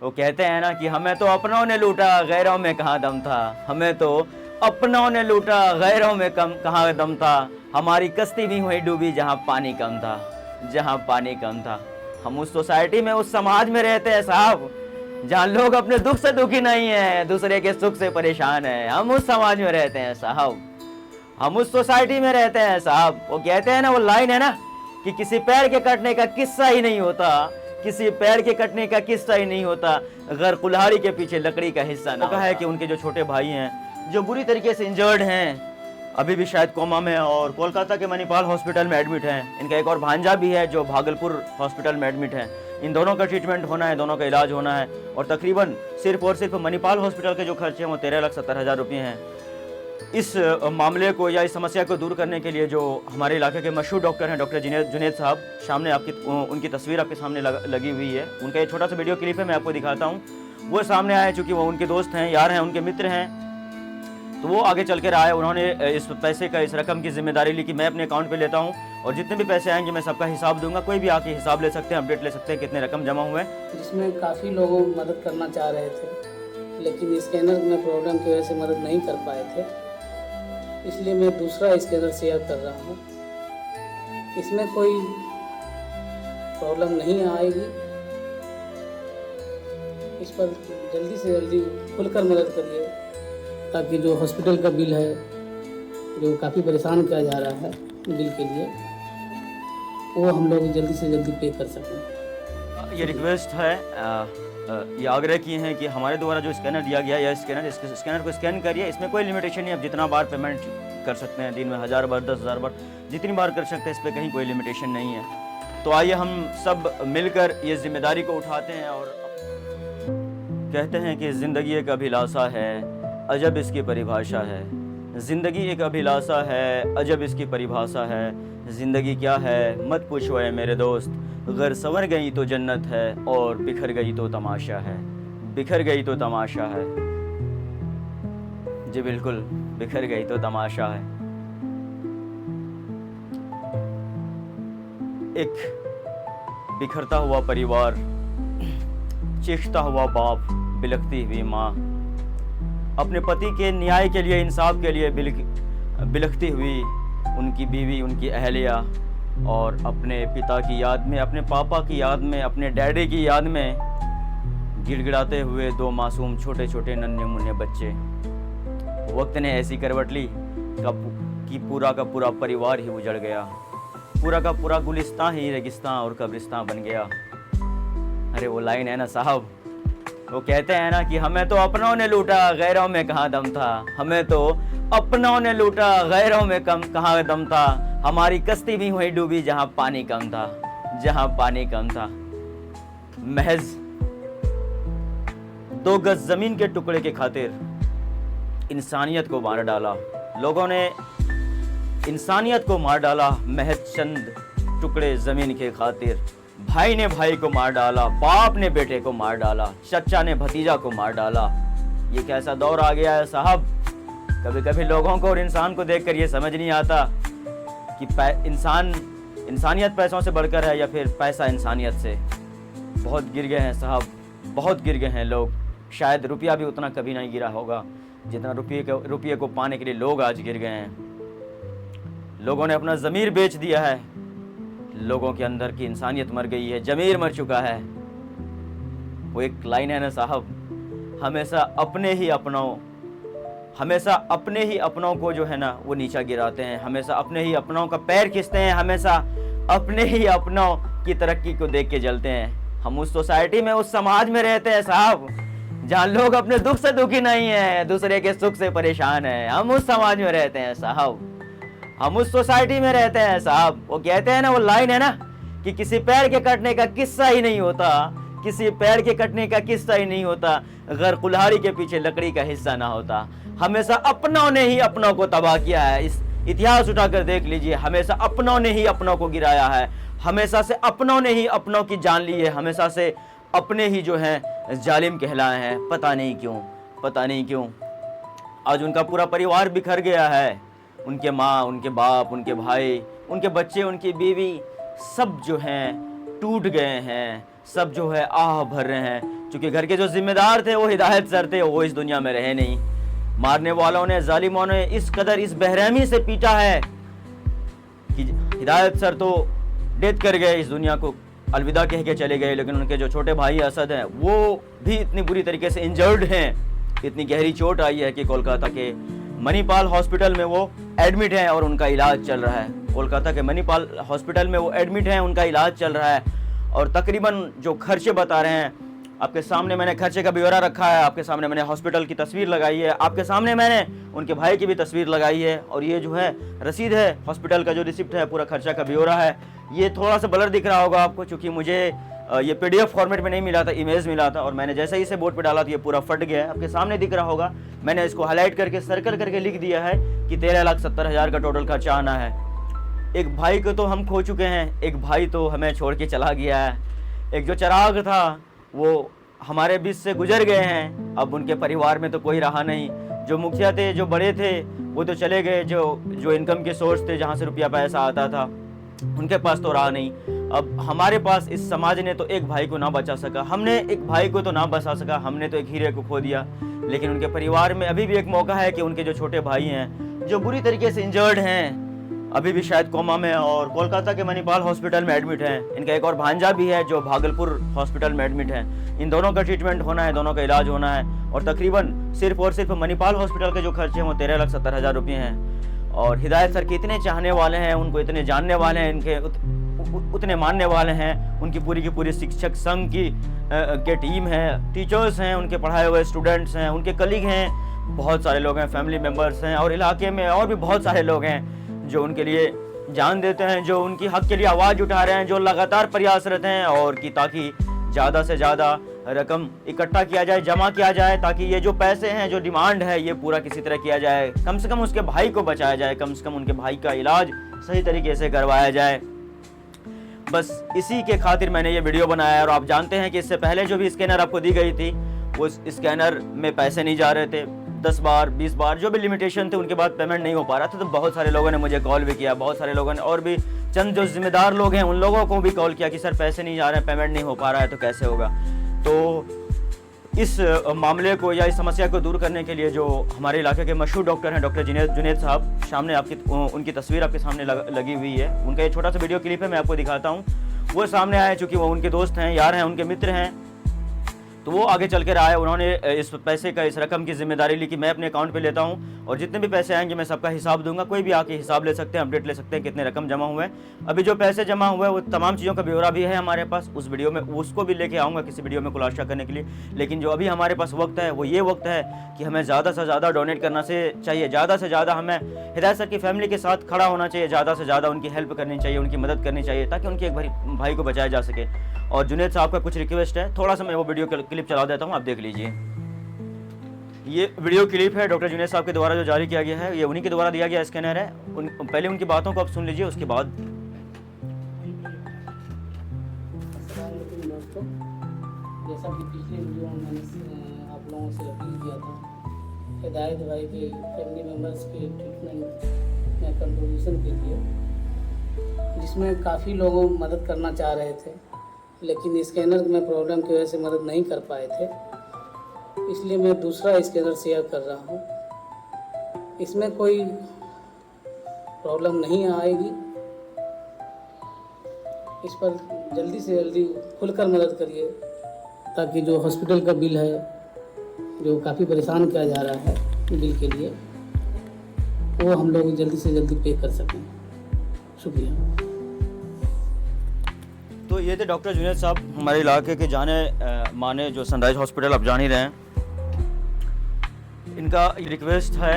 वो कहते हैं ना कि हमें तो अपनों ने लूटा, गैरों में कहाँ दम था। हमें तो अपनों ने लूटा, गैरों में कहाँ दम था। हमारी कश्ती भी वहीं डूबी जहाँ पानी कम था, जहाँ पानी कम था। हम उस सोसाइटी में, उस समाज में रहते हैं साहब, जहाँ लोग अपने दुख से दुखी नहीं है, दूसरे के सुख से परेशान है। हम उस समाज में रहते हैं साहब, हम उस सोसाइटी में रहते हैं साहब। वो कहते हैं ना, वो लाइन है ना कि किसी पैर के कटने का किस्सा ही नहीं होता, किसी पैर के कटने का किस्सा ही नहीं होता अगर कुल्हाड़ी के पीछे लकड़ी का हिस्सा ना होता। है कि उनके जो छोटे भाई हैं जो बुरी तरीके से इंजर्ड हैं, अभी भी शायद कोमा में और कोलकाता के मणिपाल हॉस्पिटल में एडमिट हैं। इनका एक और भांजा भी है जो भागलपुर हॉस्पिटल में एडमिट है। इन दोनों का ट्रीटमेंट होना है, दोनों का इलाज होना है और तकरीबन सिर्फ और सिर्फ मणिपाल हॉस्पिटल के जो खर्चे हैं वो 13,70,000 रुपये हैं। इस मामले को या इस समस्या को दूर करने के लिए जो हमारे इलाके के मशहूर डॉक्टर हैं, डॉक्टर जुनैद साहब, सामने उनकी तस्वीर आपके सामने लगी हुई है। उनका ये छोटा सा वीडियो क्लिप है, मैं आपको दिखाता हूँ। वो सामने आए चूँकि वो उनके दोस्त हैं, यार हैं, उनके मित्र हैं, तो वो आगे चल कर आए। उन्होंने इस पैसे का, इस रकम की जिम्मेदारी ली कि मैं अपने अकाउंट पे लेता हूँ और जितने भी पैसे आएंगे मैं सबका हिसाब दूंगा। कोई भी आके हिसाब ले सकते हैं, अपडेट ले सकते हैं कितने रकम जमा हुए हैं। जिसमें काफ़ी लोगों मदद करना चाह रहे थे, लेकिन स्कैनर में प्रॉब्लम की वजह से मदद नहीं कर पाए थे, इसलिए मैं दूसरा स्कैनर शेयर कर रहा हूँ। इसमें कोई प्रॉब्लम नहीं आएगी, इस पर जल्दी से जल्दी खुलकर मदद करिए ताकि जो हॉस्पिटल का बिल है, जो काफ़ी परेशान किया जा रहा है बिल के लिए, वो हम लोग जल्दी से जल्दी पे कर सकें। ये रिक्वेस्ट है, ये आग्रह किए हैं कि हमारे द्वारा जो स्कैनर दिया गया है, इस स्कैनर को स्कैन करिए। इसमें कोई लिमिटेशन नहीं है, आप जितना बार पेमेंट कर सकते हैं, दिन में 1000 बार, 10,000 बार, जितनी बार कर सकते हैं, इस पर कहीं कोई लिमिटेशन नहीं है। तो आइए हम सब मिलकर ये जिम्मेदारी को उठाते हैं और कहते हैं कि ज़िंदगी एक अभिलाषा है, अजब इसकी परिभाषा है। ज़िंदगी एक अभिलाषा है, अजब इसकी परिभाषा है। ज़िंदगी क्या है मत पूछो ऐ मेरे दोस्त, अगर संवर गई तो जन्नत है और बिखर गई तो तमाशा है। बिखर गई तो तमाशा है, जी बिल्कुल, बिखर गई तो तमाशा है। एक बिखरता हुआ परिवार, चीखता हुआ बाप, बिलखती हुई माँ, अपने पति के न्याय के लिए, इंसाफ के लिए बिलखती हुई उनकी बीवी, उनकी अहलिया, और अपने पिता की याद में, अपने पापा की याद में, अपने डैडी की याद में गिड़गिड़ाते हुए दो मासूम छोटे छोटे नन्हे मुन्ने बच्चे। वक्त ने ऐसी करवट ली कि पूरा का पूरा परिवार ही उजड़ गया, पूरा का पूरा गुलिस्तान ही रेगिस्तान और कब्रिस्तान बन गया। अरे वो लाइन है ना साहब, वो कहते हैं ना कि हमें तो अपनों ने लूटा, गैरों में कहाँ दम था। हमें तो अपनों ने लूटा, गैरों में कहाँ दम था। हमारी कश्ती भी वहीं डूबी जहाँ पानी कम था, जहाँ पानी कम था। महज 2 गज जमीन के टुकड़े के खातिर इंसानियत को मार डाला लोगों ने, इंसानियत को मार डाला महज चंद टुकड़े जमीन के खातिर। भाई ने भाई को मार डाला, बाप ने बेटे को मार डाला, चचा ने भतीजा को मार डाला। ये कैसा दौर आ गया है साहब। कभी कभी लोगों को और इंसान को देखकर ये समझ नहीं आता कि इंसानियत पैसों से बढ़कर है या फिर पैसा इंसानियत से। बहुत गिर गए हैं साहब, बहुत गिर गए हैं लोग। शायद रुपया भी उतना कभी नहीं गिरा होगा जितना रुपये को पाने के लिए लोग आज गिर गए हैं। लोगों ने अपना ज़मीर बेच दिया है, लोगों के अंदर की इंसानियत मर गई है, ज़मीर मर चुका है। वो एक लाइन है ना साहब, हमेशा अपने ही अपनों को जो है ना वो नीचा गिराते हैं, हमेशा अपने ही अपनों का पैर खींचते हैं, हमेशा अपने ही अपनों की तरक्की को देख के जलते हैं। हम उस सोसाइटी में, उस समाज में रहते हैं साहब, जहाँ लोग अपने दुख से दुखी नहीं है, दूसरे के सुख से परेशान है। हम उस समाज में रहते हैं साहब, हम उस सोसाइटी में रहते हैं साहब। वो कहते हैं ना, वो लाइन है ना कि किसी पैर के कटने का किस्सा ही नहीं होता, किसी पैर के कटने का किस्सा ही नहीं होता अगर कुल्हाड़ी के पीछे लकड़ी का हिस्सा ना होता। हमेशा अपनों ने ही अपनों को तबाह किया है। इस इतिहास उठाकर देख लीजिए, हमेशा अपनों ने ही अपनों को गिराया है, हमेशा से अपनों ने ही अपनों की जान ली है, हमेशा से अपने ही जो हैं जालिम कहलाए हैं। पता नहीं क्यों आज उनका पूरा परिवार बिखर गया है। उनके माँ, उनके बाप, उनके भाई, उनके बच्चे, उनकी बीवी, सब जो हैं टूट गए हैं, सब जो है आह भर रहे हैं। क्योंकि घर के जो जिम्मेदार थे वो हिदायत सर थे, वो इस दुनिया में रहे नहीं। मारने वालों ने, जालिमों ने इस कदर इस बेरहमी से पीटा है कि हिदायत सर तो डेथ कर गए, इस दुनिया को अलविदा कह के चले गए, लेकिन उनके जो छोटे भाई असद हैं वो भी इतनी बुरी तरीके से इंजर्ड हैं, इतनी गहरी चोट आई है कि कोलकाता के मणिपाल हॉस्पिटल में वो एडमिट हैं और उनका इलाज चल रहा है। कोलकाता के मणिपाल हॉस्पिटल में वो एडमिट हैं, उनका इलाज चल रहा है। और तकरीबन जो खर्चे बता रहे हैं, आपके सामने मैंने खर्चे का ब्यौरा रखा है, आपके सामने मैंने हॉस्पिटल की तस्वीर लगाई है, आपके सामने मैंने उनके भाई की भी तस्वीर लगाई है, और ये जो है रसीद है हॉस्पिटल का, जो रिसिप्ट है, पूरा खर्चा का ब्यौरा है। ये थोड़ा सा ब्लर दिख रहा होगा आपको, क्योंकि मुझे ये PDF फॉर्मेट में नहीं मिला था, इमेज मिला था, और मैंने जैसे ही इसे बोर्ड पे डाला तो ये पूरा फट गया है। आपके सामने दिख रहा होगा, मैंने इसको हाईलाइट करके सर्कल करके लिख दिया है कि 13,70,000 का टोटल खर्चा आना है। एक भाई को तो हम खो चुके हैं, एक भाई तो हमें छोड़ के चला गया है, एक जो चिराग था वो हमारे बीच से गुजर गए हैं, अब उनके परिवार में तो कोई रहा नहीं। जो मुखिया थे, जो बड़े थे, वो तो चले गए, जो इनकम के सोर्स थे, जहाँ से रुपया पैसा आता था, उनके पास तो रहा नहीं। अब हमारे पास इस समाज ने तो एक भाई को ना बचा सका, हमने एक भाई को तो ना बचा सका, हमने तो एक हीरे को खो दिया। लेकिन उनके परिवार में अभी भी एक मौका है कि उनके जो छोटे भाई हैं, जो बुरी तरीके से इंजर्ड हैं, अभी भी शायद कोमा में और कोलकाता के मणिपाल हॉस्पिटल में एडमिट हैं। इनका एक और भांजा भी है जो भागलपुर हॉस्पिटल में एडमिट है। इन दोनों का ट्रीटमेंट होना है, दोनों का इलाज होना है, और तकरीबन सिर्फ और सिर्फ मणिपाल हॉस्पिटल के जो खर्चे हैं वो 13,70,000 रुपये हैं। और हिदायत सर के इतने चाहने वाले हैं, उनको इतने जानने वाले हैं, इनके उतने मानने वाले हैं, उनकी पूरी की पूरी शिक्षक संघ की के टीम है, टीचर्स हैं, उनके पढ़ाए हुए स्टूडेंट्स हैं, उनके कलीग हैं, बहुत सारे लोग हैं, फैमिली मेम्बर्स हैं, और इलाके में और भी बहुत सारे लोग हैं जो उनके लिए जान देते हैं, जो उनकी हक के लिए आवाज़ उठा रहे हैं, जो लगातार प्रयासरत हैं और कि ताकि ज़्यादा से ज़्यादा रकम इकट्ठा किया जाए, जमा किया जाए, ताकि ये जो पैसे हैं, जो डिमांड है, ये पूरा किसी तरह किया जाए, कम से कम उसके भाई को बचाया जाए, कम से कम उनके भाई का इलाज सही तरीके से करवाया जाए। बस इसी के खातिर मैंने ये वीडियो बनाया है। और आप जानते हैं कि इससे पहले जो भी स्कैनर आपको दी गई थी, वो स्कैनर में पैसे नहीं जा रहे थे, 10 बार 20 बार जो भी लिमिटेशन थे, उनके बाद पेमेंट नहीं हो पा रहा था। तो बहुत सारे लोगों ने मुझे कॉल भी किया, बहुत सारे लोगों ने, और भी चंद जो जिम्मेदार लोग हैं उन लोगों को भी कॉल किया कि सर पैसे नहीं जा रहे हैं, पेमेंट नहीं हो पा रहा है, तो कैसे होगा। तो इस मामले को या इस समस्या को दूर करने के लिए जो हमारे इलाके के मशहूर डॉक्टर हैं, डॉक्टर जुनैद साहब, सामने आपकी उनकी तस्वीर आपके सामने लगी हुई है, उनका ये छोटा सा वीडियो क्लिप है, मैं आपको दिखाता हूँ। वो सामने आए, चूँकि वो उनके दोस्त हैं, यार हैं, उनके मित्र हैं, तो वो आगे चल कर आए। उन्होंने इस पैसे का, इस रकम की जिम्मेदारी ली कि मैं अपने अकाउंट पे लेता हूँ और जितने भी पैसे आएंगे मैं सबका हिसाब दूंगा। कोई भी आके हिसाब ले सकते हैं, अपडेट ले सकते हैं कितने रकम जमा हुए हैं। अभी जो पैसे जमा हुए हैं वो तमाम चीज़ों का ब्यौरा भी है हमारे पास, उस वीडियो में उसको भी लेके आऊँगा किसी वीडियो में खुलासा करने के लिए। लेकिन जो अभी हमारे पास वक्त है वो ये वक्त है कि हमें ज़्यादा से ज़्यादा डोनेट करना से चाहिए, ज़्यादा से ज़्यादा हमें हिदायत सर की फैमिली के साथ खड़ा होना चाहिए, ज़्यादा से ज़्यादा उनकी हेल्प करनी चाहिए, उनकी मदद करनी चाहिए, ताकि उनके एक भाई को बचाया जा सके। और जुनैद साहब का कुछ रिक्वेस्ट है, थोड़ा सा मैं वो वीडियो क्लिप चला देता हूँ, आप देख लीजिए। ये वीडियो क्लिप है डॉक्टर जुनैद साहब के द्वारा जो जारी किया गया है, ये उन्हीं के द्वारा दिया गया स्कैनर है। पहले उनकी बातों को आप सुन लीजिए, उसके बाद। दोस्तों, जैसा कि पिछले वीडियो में मैंने आप लोगों से अपील किया था, हिदायत भाई के फैमिली मेम्बर्स के ट्रीटमेंट में कंट्रीब्यूशन के लिए, जिसमें काफ़ी लोग मदद करना चाह रहे थे, लेकिन स्कैनर में प्रॉब्लम की वजह से मदद नहीं कर पाए थे। इसलिए मैं दूसरा स्कैनर शेयर कर रहा हूँ। इसमें कोई प्रॉब्लम नहीं आएगी, इस पर जल्दी से जल्दी खुलकर मदद करिए, ताकि जो हॉस्पिटल का बिल है, जो काफ़ी परेशान किया जा रहा है बिल के लिए, वो हम लोग जल्दी से जल्दी पे कर सकें। शुक्रिया। तो ये थे डॉक्टर जुनैद साहब, हमारे इलाके के जाने माने, जो सनराइज हॉस्पिटल आप जान ही रहे हैं। इनका रिक्वेस्ट है,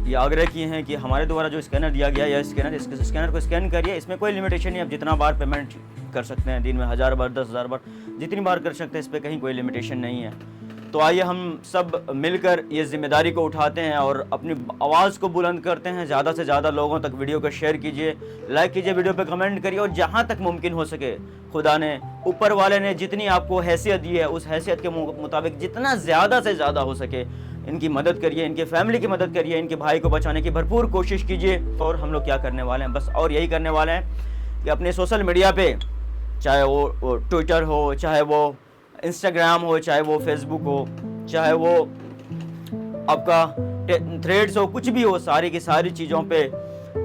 ये आग्रह किए हैं कि हमारे द्वारा जो स्कैनर दिया गया, या इस स्कैनर को स्कैन करिए। इसमें कोई लिमिटेशन नहीं, आप जितना बार पेमेंट कर सकते हैं, दिन में 1000 बार 10,000 बार जितनी बार कर सकते हैं, इस पर कहीं कोई लिमिटेशन नहीं है। तो आइए हम सब मिलकर ये जिम्मेदारी को उठाते हैं और अपनी आवाज़ को बुलंद करते हैं। ज़्यादा से ज़्यादा लोगों तक वीडियो को शेयर कीजिए, लाइक कीजिए, वीडियो पे कमेंट करिए, और जहाँ तक मुमकिन हो सके, खुदा ने, ऊपर वाले ने जितनी आपको हैसियत दी है, उस हैसियत के मुताबिक जितना ज़्यादा से ज़्यादा हो सके इनकी मदद करिए, इनके फैमिली की मदद करिए, इनके भाई को बचाने की भरपूर कोशिश कीजिए। और हम लोग क्या करने वाले हैं, बस और यही करने वाले हैं कि अपने सोशल मीडिया पे, चाहे वो ट्विटर हो, चाहे वो इंस्टाग्राम हो, चाहे वो फेसबुक हो, चाहे वो आपका थ्रेड्स हो, कुछ भी हो, सारी की सारी चीज़ों पे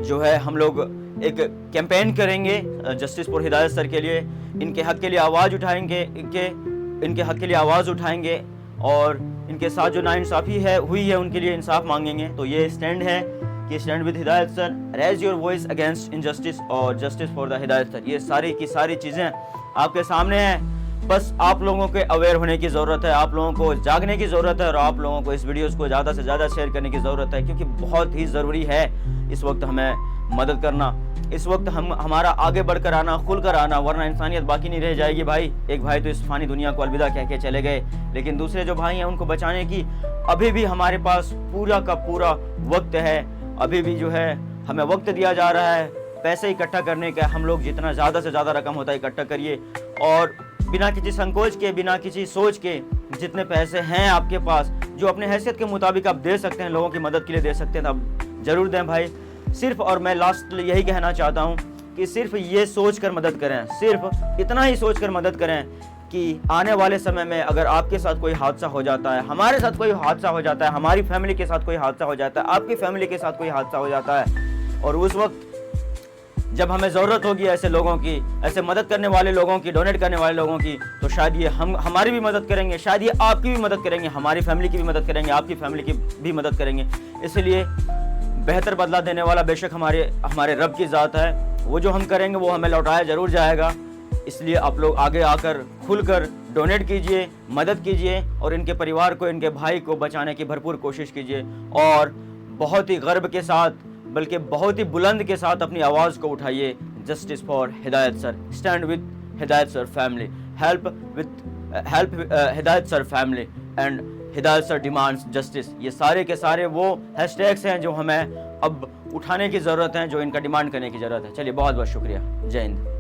जो है हम लोग एक कैंपेन करेंगे जस्टिस फॉर हिदायत सर के लिए। इनके हक के लिए आवाज़ उठाएंगे, इनके हक के लिए आवाज़ उठाएंगे और इनके साथ जो नाइंसाफ़ी हुई है उनके लिए इंसाफ मांगेंगे। तो ये स्टैंड है कि stand with Hidayat sir, raise your voice against injustice और justice for the Hidayat sir. ये सारी की सारी चीज़ें आपके सामने हैं, बस आप लोगों के अवेयर होने की ज़रूरत है, आप लोगों को जागने की ज़रूरत है और आप लोगों को इस वीडियोस को ज़्यादा से ज़्यादा शेयर करने की ज़रूरत है, क्योंकि बहुत ही ज़रूरी है इस वक्त हमें मदद करना, इस वक्त हमारा आगे बढ़कर आना, खुल कर आना, वरना इंसानियत बाकी नहीं रह जाएगी भाई। एक भाई तो इस फानी दुनिया को अलविदा कह के चले गए, लेकिन दूसरे जो भाई हैं उनको बचाने की अभी भी हमारे पास पूरा का पूरा वक्त है। अभी भी जो है हमें वक्त दिया जा रहा है पैसे इकट्ठा करने का। हम लोग जितना ज़्यादा से ज़्यादा रकम होता है इकट्ठा करिए और बिना किसी संकोच के, बिना किसी सोच के, जितने पैसे हैं आपके पास, जो अपने हैसियत के मुताबिक आप दे सकते हैं, लोगों की मदद के लिए दे सकते हैं, तो आप ज़रूर दें भाई। सिर्फ, और मैं लास्ट यही कहना चाहता हूँ कि सिर्फ ये सोच कर मदद करें, सिर्फ इतना ही सोच कर मदद करें कि आने वाले समय में अगर आपके साथ कोई हादसा हो जाता है, हमारे साथ कोई हादसा हो जाता है, हमारी फैमिली के साथ कोई हादसा हो जाता है, आपकी फैमिली के साथ कोई हादसा हो जाता है, और उस वक्त जब हमें ज़रूरत होगी ऐसे लोगों की, ऐसे मदद करने वाले लोगों की, डोनेट करने वाले लोगों की, तो शायद ये हमारी भी मदद करेंगे, शायद ये आपकी भी मदद करेंगे, हमारी फैमिली की भी मदद करेंगे, आपकी फैमिली की भी मदद करेंगे। इसलिए बेहतर बदला देने वाला बेशक हमारे रब की ज़ात है। वो जो हम करेंगे वो हमें लौटाया ज़रूर जाएगा। इसलिए आप लोग आगे आकर खुलकर डोनेट कीजिए, मदद कीजिए और इनके परिवार को, इनके भाई को बचाने की भरपूर कोशिश कीजिए और बहुत ही गर्व के साथ, बल्कि बहुत ही बुलंद के साथ अपनी आवाज़ को उठाइए। जस्टिस फॉर हिदायत sir, stand with Hidayat sir family, help हिदायत सर फैमिली एंड हिदायत सर डिमांड्स जस्टिस। ये सारे के सारे वो हैशटैग्स हैं जो हमें अब उठाने की ज़रूरत है, जो इनका डिमांड करने की ज़रूरत है। चलिए, बहुत बहुत शुक्रिया। जय हिंद।